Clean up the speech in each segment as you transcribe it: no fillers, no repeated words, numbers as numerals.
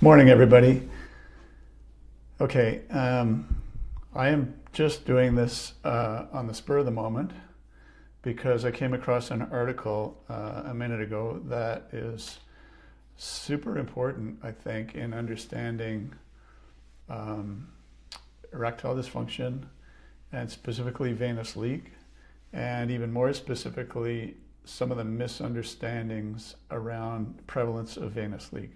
Morning, everybody. Okay, I am just doing this on the spur of the moment because I came across an article a minute ago that is super important, I think, in understanding um, erectile dysfunction and specifically venous leak, and even more specifically, some of the misunderstandings around prevalence of venous leak.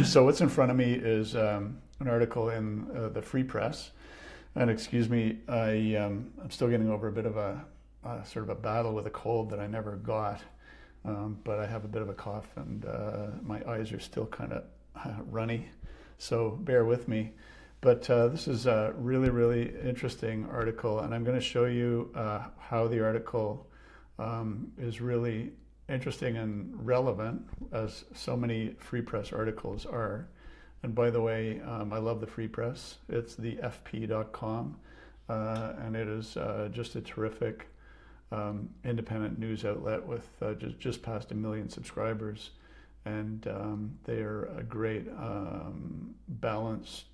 So what's in front of me is an article in the Free Press, and excuse me, I'm still getting over a bit of a sort of a battle with a cold that I never got, but I have a bit of a cough and my eyes are still kind of runny, so bear with me. But this is a really, really interesting article, and I'm going to show you how the article is really interesting and relevant, as so many Free Press articles are. And by the way, I love the Free Press. It's the fp.com, and it is just a terrific independent news outlet with just past 1 million subscribers. And they are a great balanced,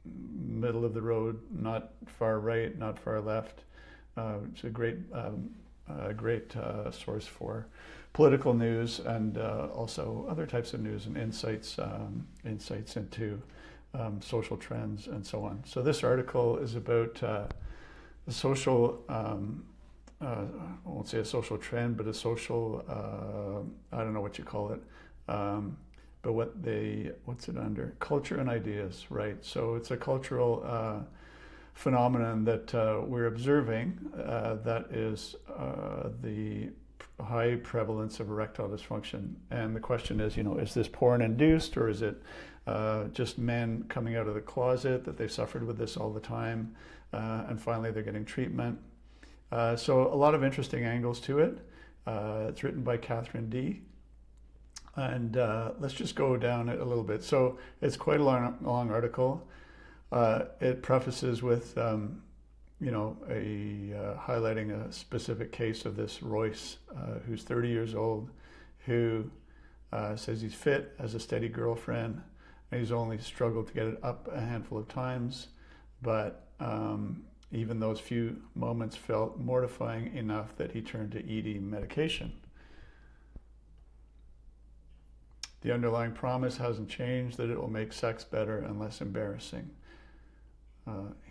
middle of the road, not far right, not far left. It's a great source for political news and also other types of news and insights into social trends and so on. So this article is about the social, I won't say a social trend, but a social, I don't know what you call it, but what's it under? Culture and ideas, right? So it's a cultural phenomenon that we're observing that is the high prevalence of erectile dysfunction. And the question is, is this porn induced, or is it just men coming out of the closet that they've suffered with this all the time, and finally they're getting treatment? So a lot of interesting angles to it. It's written by Catherine D. And let's just go down it a little bit. So it's quite a long article. It prefaces with, highlighting a specific case of this Royce, who's 30 years old, who says he's fit, has a steady girlfriend, and he's only struggled to get it up a handful of times. But even those few moments felt mortifying enough that he turned to ED medication. The underlying promise hasn't changed, that it will make sex better and less embarrassing.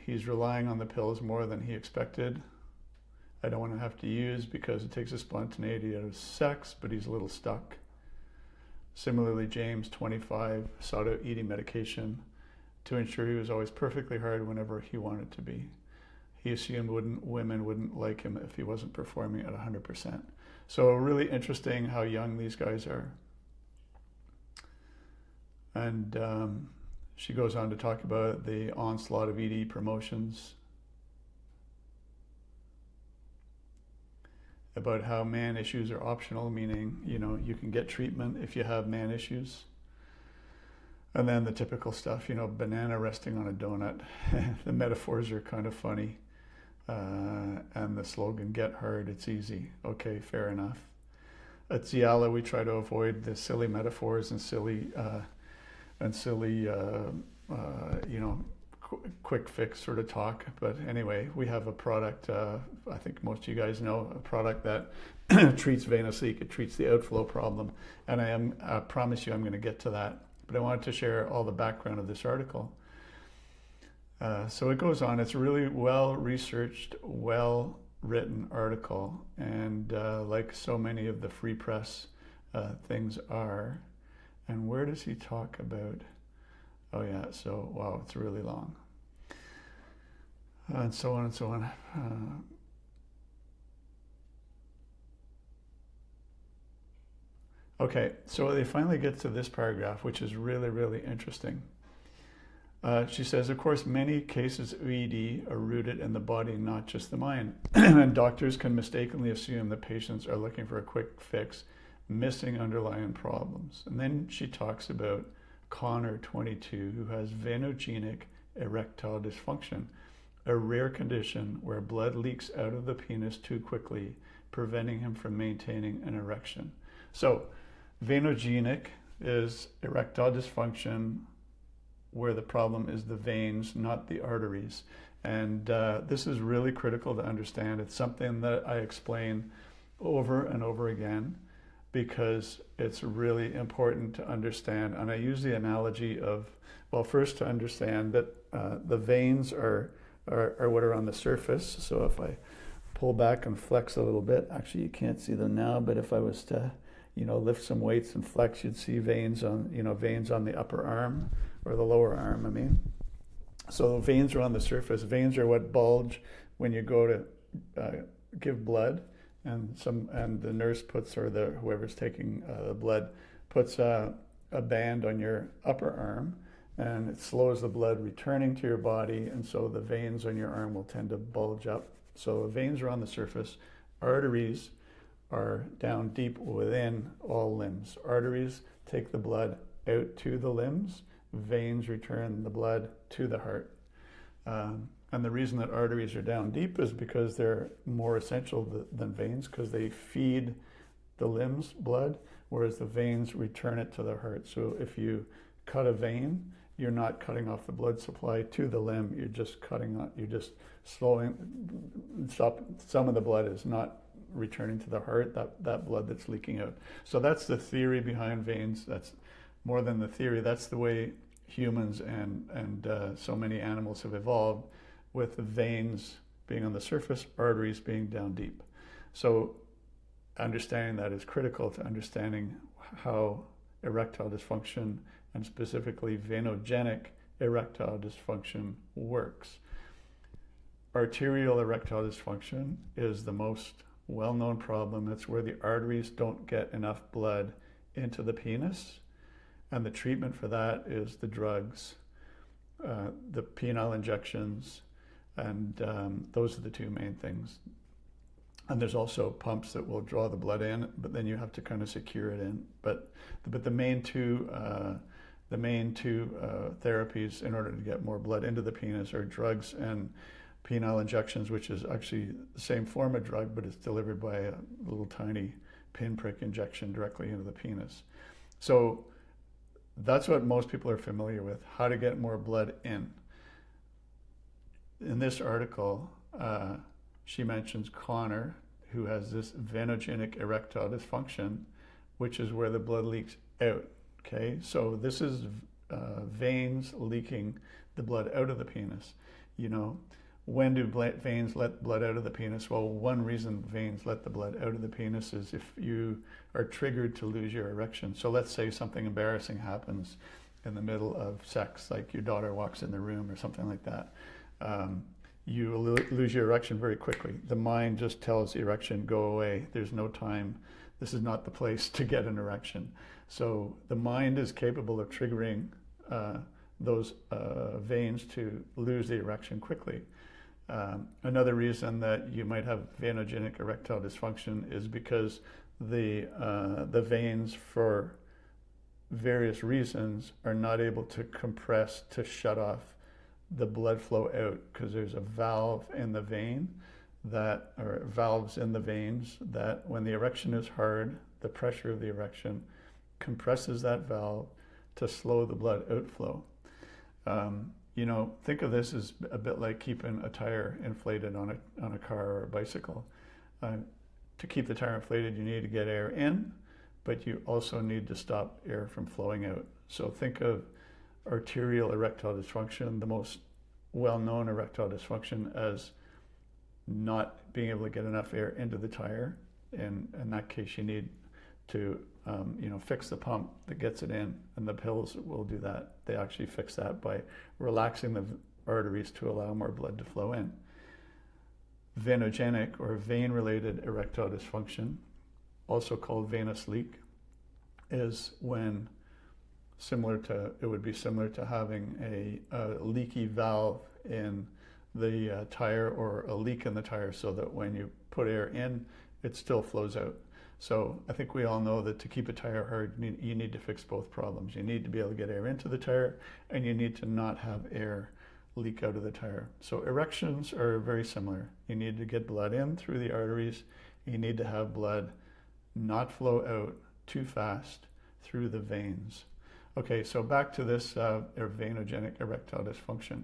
He's relying on the pills more than he expected. I don't want to have to use because it takes the spontaneity out of sex, but he's a little stuck. Similarly, James, 25, sought out ED medication to ensure he was always perfectly hard whenever he wanted to be. He assumed women wouldn't like him if he wasn't performing at 100%. So really interesting how young these guys are. And she goes on to talk about the onslaught of ED promotions, about how man issues are optional, meaning, you can get treatment if you have man issues. And then the typical stuff, banana resting on a donut. The metaphors are kind of funny. And the slogan, get hard, it's easy. Okay, fair enough. At Xialla, we try to avoid the silly metaphors and silly quick fix sort of talk. But anyway, we have a product, I think most of you guys know, a product that treats venous leak. It treats the outflow problem. And I promise you I'm going to get to that. But I wanted to share all the background of this article. So it goes on. It's a really well-researched, well-written article. And like so many of the Free Press things are. And where does he talk about? Oh yeah, so wow, it's really long. And so on and so on. Okay, so they finally get to this paragraph, which is really, really interesting. She says, of course, many cases of ED are rooted in the body, not just the mind. And doctors can mistakenly assume that patients are looking for a quick fix, missing underlying problems. And then she talks about Connor, 22, who has venogenic erectile dysfunction, a rare condition where blood leaks out of the penis too quickly, preventing him from maintaining an erection. So venogenic is erectile dysfunction where the problem is the veins, not the arteries. And this is really critical to understand. It's something that I explain over and over again because it's really important to understand. And I use the analogy of, well, first to understand that the veins are what are on the surface. So if I pull back and flex a little bit, actually you can't see them now, but if I was to, lift some weights and flex, you'd see veins on, veins on the upper arm or the lower arm, I mean. So veins are on the surface. Veins are what bulge when you go to give blood, and the nurse puts, or whoever's taking the blood puts a band on your upper arm, and it slows the blood returning to your body, and so the veins on your arm will tend to bulge up. So veins are on the surface. Arteries are down deep within all limbs. Arteries take the blood out to the limbs. Veins return the blood to the heart. And the reason that arteries are down deep is because they're more essential than veins, because they feed the limbs blood, whereas the veins return it to the heart. So if you cut a vein, you're not cutting off the blood supply to the limb. You're just some of the blood is not returning to the heart, that blood that's leaking out. So that's the theory behind veins. That's more than the theory. That's the way humans and so many animals have evolved, with the veins being on the surface, arteries being down deep. So understanding that is critical to understanding how erectile dysfunction, and specifically venogenic erectile dysfunction, works. Arterial erectile dysfunction is the most well-known problem. It's where the arteries don't get enough blood into the penis, and the treatment for that is the drugs, the penile injections, and those are the two main things. And there's also pumps that will draw the blood in, but then you have to kind of secure it in. But the main two therapies in order to get more blood into the penis are drugs and penile injections, which is actually the same form of drug, but it's delivered by a little tiny pinprick injection directly into the penis. So that's what most people are familiar with, how to get more blood in. In this article, she mentions Connor, who has this venogenic erectile dysfunction, which is where the blood leaks out. Okay, so this is veins leaking the blood out of the penis. When do veins let blood out of the penis? Well, one reason veins let the blood out of the penis is if you are triggered to lose your erection. So let's say something embarrassing happens in the middle of sex, like your daughter walks in the room or something like that. You lose your erection very quickly. The mind just tells the erection, go away. There's no time. This is not the place to get an erection. So the mind is capable of triggering those veins to lose the erection quickly. Another reason that you might have venogenic erectile dysfunction is because the veins, for various reasons, are not able to compress to shut off the blood flow out, because there's a valve in the vein or valves in the veins that, when the erection is hard, the pressure of the erection compresses that valve to slow the blood outflow. Think of this as a bit like keeping a tire inflated on a car or a bicycle. To keep the tire inflated, you need to get air in, but you also need to stop air from flowing out. So think of arterial erectile dysfunction, the most well-known erectile dysfunction, as not being able to get enough air into the tire. And in that case, you need to fix the pump that gets it in, and the pills will do that. They actually fix that by relaxing the arteries to allow more blood to flow in. Venogenic, or vein-related erectile dysfunction, also called venous leak, is when it would be similar to having a leaky valve in the tire, or a leak in the tire, so that when you put air in, it still flows out. So I think we all know that to keep a tire hard, you need to fix both problems. You need to be able to get air into the tire, and you need to not have air leak out of the tire. So erections are very similar. You need to get blood in through the arteries. You need to have blood not flow out too fast through the veins. Okay, so back to this venogenic erectile dysfunction.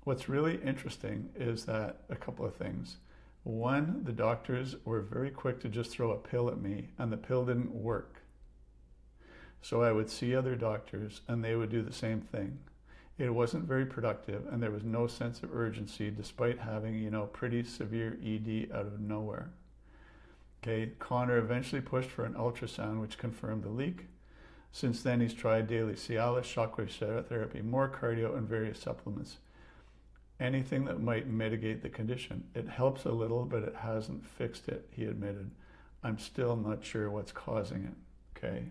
What's really interesting is that a couple of things. One, the doctors were very quick to just throw a pill at me, and the pill didn't work. So I would see other doctors, and they would do the same thing. It wasn't very productive, and there was no sense of urgency despite having, pretty severe ED out of nowhere. Okay, Connor eventually pushed for an ultrasound, which confirmed the leak. Since then, he's tried daily Xialla, shockwave therapy, more cardio, and various supplements. Anything that might mitigate the condition. It helps a little, but it hasn't fixed it, he admitted. I'm still not sure what's causing it, okay?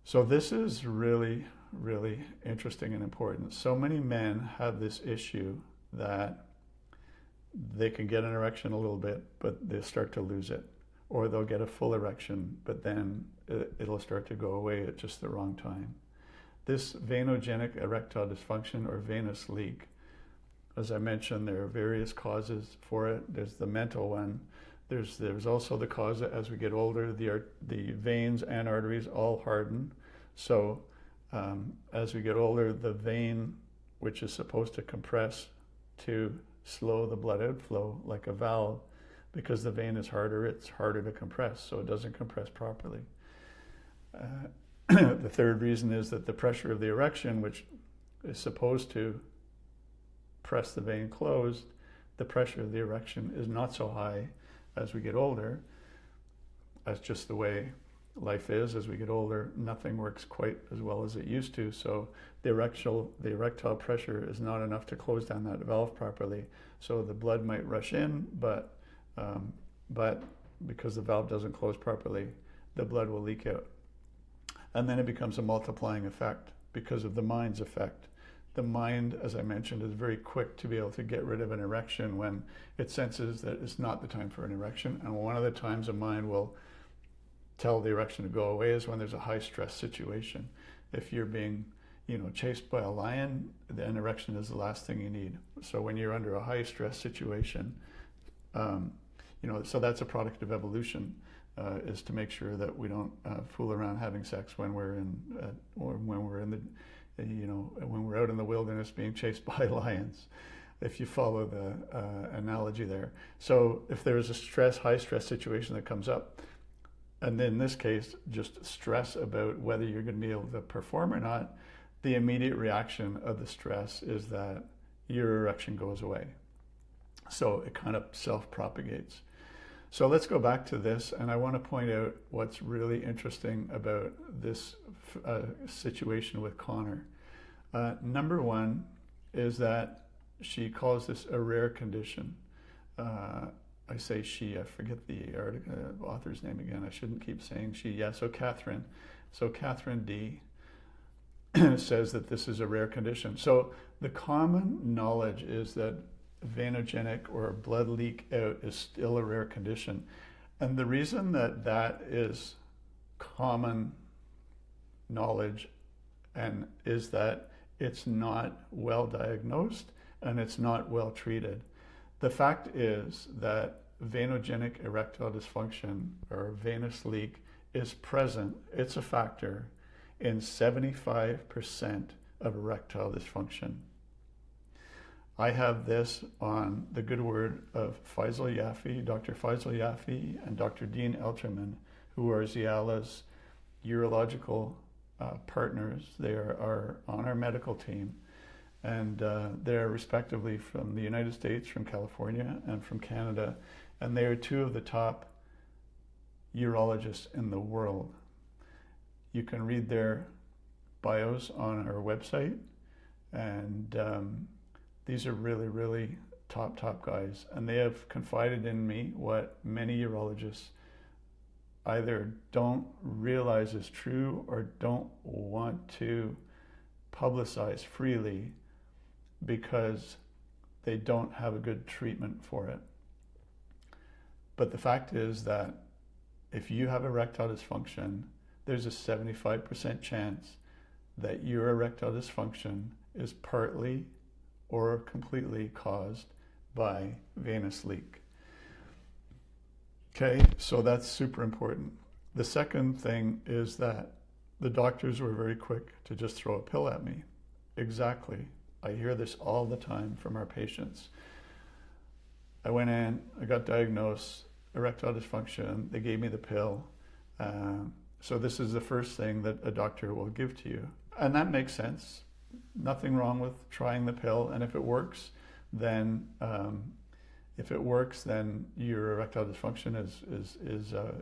So this is really, really interesting and important. So many men have this issue that they can get an erection a little bit, but they start to lose it. Or they'll get a full erection, but then it'll start to go away at just the wrong time. This venogenic erectile dysfunction or venous leak, as I mentioned, there are various causes for it. There's the mental one. There's also the cause that as we get older, the veins and arteries all harden. So as we get older, the vein, which is supposed to compress to slow the blood outflow like a valve, because the vein is harder, it's harder to compress, so it doesn't compress properly. The third reason is that the pressure of the erection, which is supposed to press the vein closed, the pressure of the erection is not so high as we get older. That's just the way life is. As we get older, nothing works quite as well as it used to, so the erectile pressure is not enough to close down that valve properly. So the blood might rush in, but because the valve doesn't close properly, the blood will leak out. And then it becomes a multiplying effect because of the mind's effect. The mind, as I mentioned, is very quick to be able to get rid of an erection when it senses that it's not the time for an erection. And one of the times a mind will tell the erection to go away is when there's a high stress situation. If you're being chased by a lion, an erection is the last thing you need. So when you're under a high stress situation, so that's a product of evolution, is to make sure that we don't fool around having sex when we're when we're out in the wilderness being chased by lions, if you follow the analogy there. So if there's a high stress situation that comes up, and in this case, just stress about whether you're going to be able to perform or not, the immediate reaction of the stress is that your erection goes away. So it kind of self-propagates. So let's go back to this, and I want to point out what's really interesting about this situation with Connor. Number one is that she calls this a rare condition. I say she, I forget the author's name again. I shouldn't keep saying she. Yeah, so Catherine D says that this is a rare condition. So the common knowledge is that venogenic or blood leak out is still a rare condition. And the reason that is common knowledge and is that it's not well diagnosed and it's not well treated. The fact is that venogenic erectile dysfunction or venous leak is present. It's a factor in 75% of erectile dysfunction. I have this on the good word of Faisal Yafi, Dr. Faisal Yafi, and Dr. Dean Elterman, who are Xialla's urological partners. They are on our medical team, and they're respectively from the United States, from California, and from Canada, and they are two of the top urologists in the world. You can read their bios on our website, and these are really, really top guys, and they have confided in me what many urologists either don't realize is true or don't want to publicize freely because they don't have a good treatment for it. But the fact is that if you have erectile dysfunction, there's a 75% chance that your erectile dysfunction is partly or completely caused by venous leak. Okay, so that's super important. The second thing is that the doctors were very quick to just throw a pill at me. Exactly. I hear this all the time from our patients. I went in, I got diagnosed, erectile dysfunction, they gave me the pill. So this is the first thing that a doctor will give to you. And that makes sense. Nothing wrong with trying the pill, and if it works, then your erectile dysfunction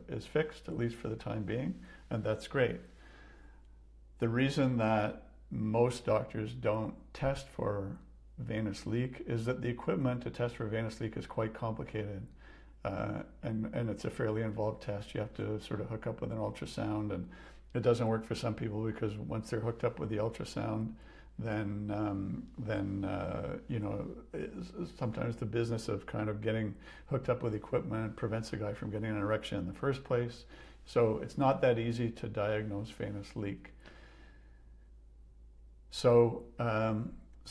is fixed, at least for the time being, and that's great. The reason that most doctors don't test for venous leak is that the equipment to test for venous leak is quite complicated, and it's a fairly involved test. You have to sort of hook up with an ultrasound, and it doesn't work for some people because once they're hooked up with the ultrasound, then sometimes the business of kind of getting hooked up with equipment prevents a guy from getting an erection in the first place. So it's not that easy to diagnose venous leak. So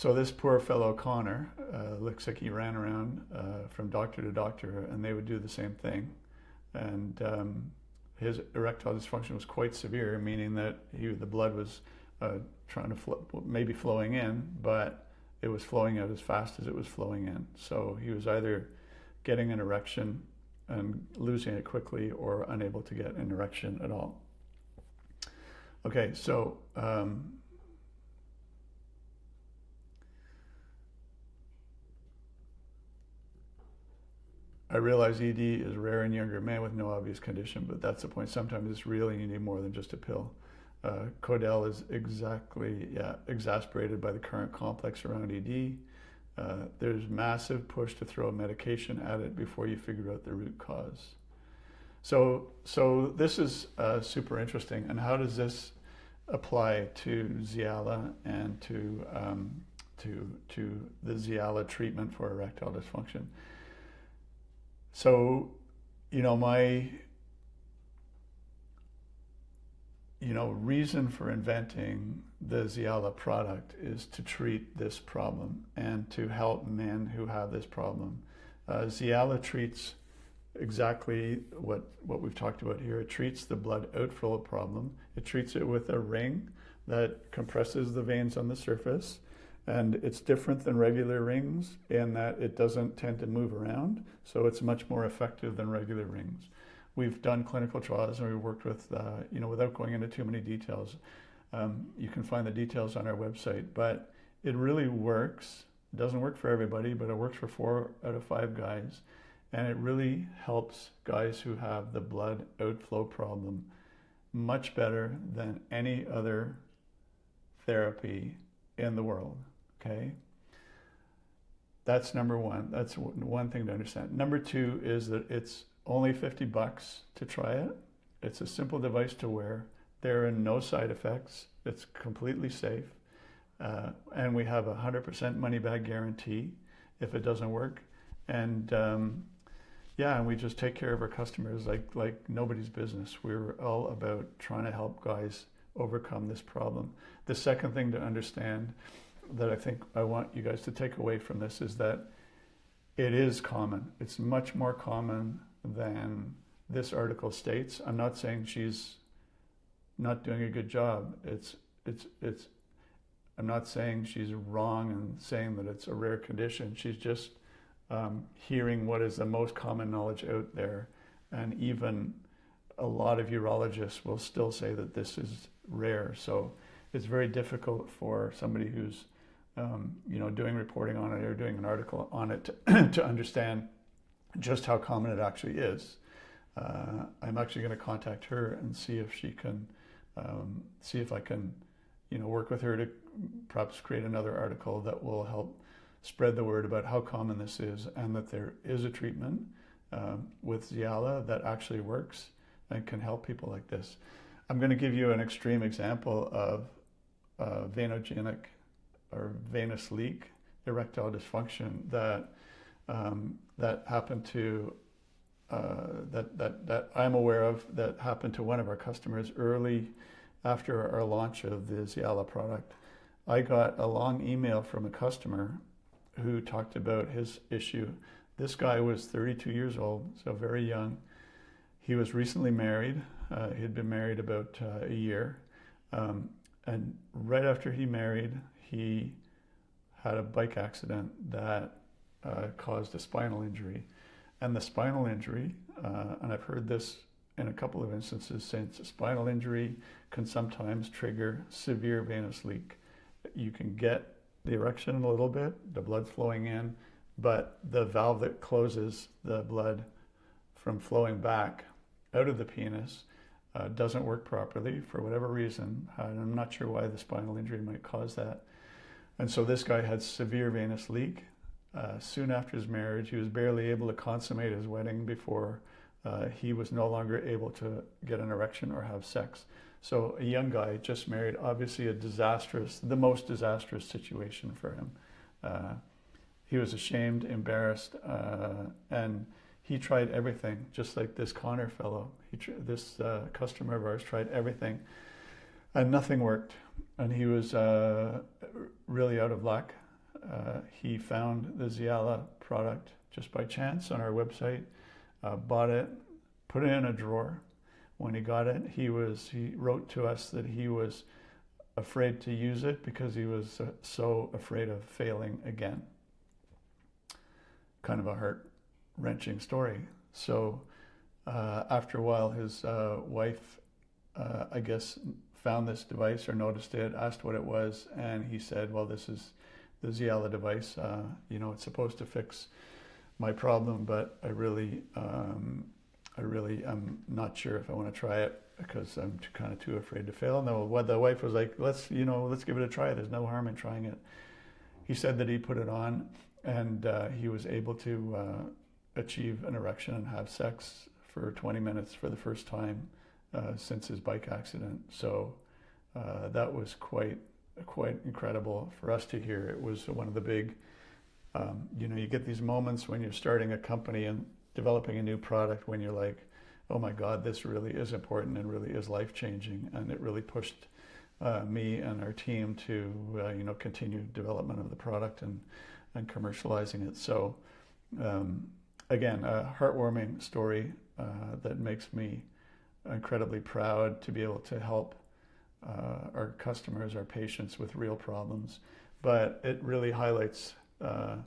this poor fellow Connor looks like he ran around from doctor to doctor, and they would do the same thing. And his erectile dysfunction was quite severe, meaning that the blood was trying to maybe flowing in, but it was flowing out as fast as it was flowing in. So he was either getting an erection and losing it quickly, or unable to get an erection at all. Okay, so I realize ED is rare in younger men with no obvious condition, but that's the point. Sometimes it's really, you need more than just a pill. Codell is exasperated by the current complex around ED. There's massive push to throw medication at it before you figure out the root cause. So this is super interesting. And how does this apply to Xialla and to the Xialla treatment for erectile dysfunction? So, my reason for inventing the Xialla product is to treat this problem and to help men who have this problem. Xialla treats exactly what we've talked about here. It treats the blood outflow problem. It treats it with a ring that compresses the veins on the surface. And it's different than regular rings in that it doesn't tend to move around, so it's much more effective than regular rings. We've done clinical trials and we've worked with, without going into too many details, you can find the details on our website, but it really works. It doesn't work for everybody, but it works for 4 out of 5 guys, and it really helps guys who have the blood outflow problem much better than any other therapy in the world. Okay, that's number one. That's one thing to understand. Number 2 is that it's only $50 to try it. It's a simple device to wear. There are no side effects. It's completely safe. And we have a 100% money back guarantee if it doesn't work. And and we just take care of our customers like nobody's business. We're all about trying to help guys overcome this problem. The second thing to understand that I think I want you guys to take away from this is that it is common. It's much more common than this article states. I'm not saying she's not doing a good job. I'm not saying she's wrong and saying that it's a rare condition. She's just hearing what is the most common knowledge out there. And even a lot of urologists will still say that this is rare. So it's very difficult for somebody who's doing reporting on it or doing an article on it to understand just how common it actually is. I'm actually going to contact her and see if she can, see if I can, work with her to perhaps create another article that will help spread the word about how common this is and that there is a treatment with Xialla that actually works and can help people like this. I'm going to give you an extreme example of venogenic or venous leak, erectile dysfunction that happened to that I'm aware of, that happened to one of our customers early after our launch of the Xialla product. I got a long email from a customer who talked about his issue. This guy was 32 years old, so very young. He was recently married. He'd been married about a year. And right after he married, he had a bike accident that caused a spinal injury. And the spinal injury, and I've heard this in a couple of instances since, a spinal injury can sometimes trigger severe venous leak. You can get the erection a little bit, the blood flowing in, but the valve that closes the blood from flowing back out of the penis doesn't work properly for whatever reason. I'm not sure why the spinal injury might cause that. And so this guy had severe venous leak. Soon after his marriage, he was barely able to consummate his wedding before he was no longer able to get an erection or have sex. So a young guy just married, obviously the most disastrous situation for him. He was ashamed, embarrassed, and he tried everything, just like this Connor fellow. This customer of ours tried everything, and nothing worked. And he was really out of luck. He found the Xialla product just by chance on our website, bought it, put it in a drawer. When he got it, he wrote to us that he was afraid to use it because he was so afraid of failing again. Kind of a heart-wrenching story. So after a while, his wife, I guess, found this device or noticed it, asked what it was, and he said, well, this is the Xialla device. It's supposed to fix my problem, but I really am not sure if I want to try it because I'm kind of too afraid to fail. No, what the wife was like, let's give it a try. There's no harm in trying it. He said that he put it on and he was able to achieve an erection and have sex for 20 minutes for the first time since his bike accident. So that was quite incredible for us to hear. It was one of the big, you get these moments when you're starting a company and developing a new product when you're like, oh my God, this really is important and really is life-changing. And it really pushed me and our team to, continue development of the product and commercializing it. So again, a heartwarming story that makes me incredibly proud to be able to help our customers, our patients with real problems. But it really highlights the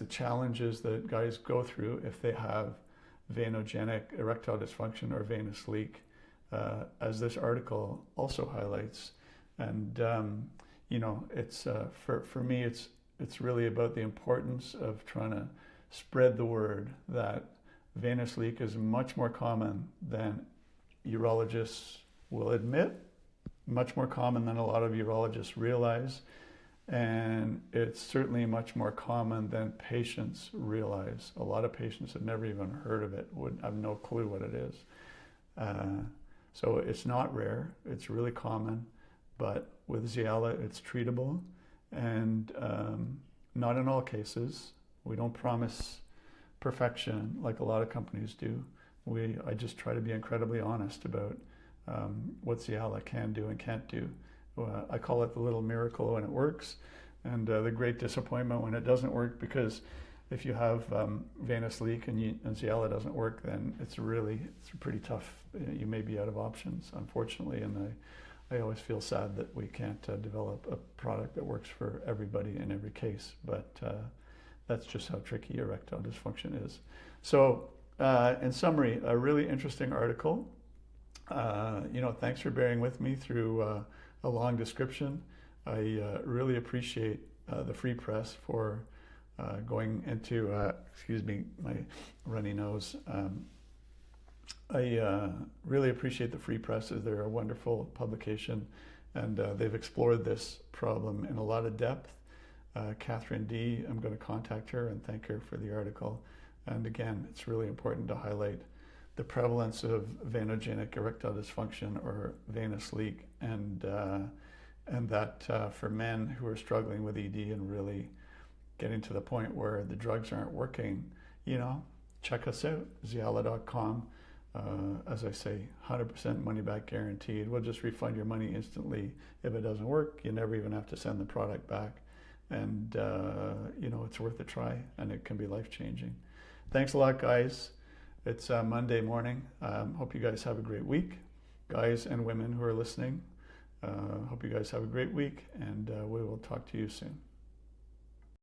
challenges that guys go through if they have venogenic erectile dysfunction or venous leak, as this article also highlights. And it's for me, it's really about the importance of trying to spread the word that venous leak is much more common than urologists will admit, much more common than a lot of urologists realize, and it's certainly much more common than patients realize. A lot of patients have never even heard of it, would have no clue what it is. So it's not rare, it's really common, but with Xialla it's treatable, and not in all cases. We don't promise perfection like a lot of companies do. I just try to be incredibly honest about what Xialla can do and can't do. I call it the little miracle when it works, and the great disappointment when it doesn't work, because if you have venous leak and Xialla doesn't work, then it's pretty tough. You may be out of options, unfortunately, and I always feel sad that we can't develop a product that works for everybody in every case, but that's just how tricky erectile dysfunction is. So in summary, a really interesting article. Thanks for bearing with me through a long description. I really appreciate the Free Press for going into, excuse me, my runny nose. I really appreciate the Free Press. They're a wonderful publication, and they've explored this problem in a lot of depth. Catherine D., I'm going to contact her and thank her for the article. And again, it's really important to highlight the prevalence of venogenic erectile dysfunction or venous leak, and that for men who are struggling with ED and really getting to the point where the drugs aren't working, check us out, Xialla.com. As I say, 100% money back guaranteed. We'll just refund your money instantly if it doesn't work. You never even have to send the product back. And, it's worth a try, and it can be life-changing. Thanks a lot, guys. It's Monday morning. Hope you guys have a great week. guys and women who are listening. Hope you guys have a great week, and we will talk to you soon.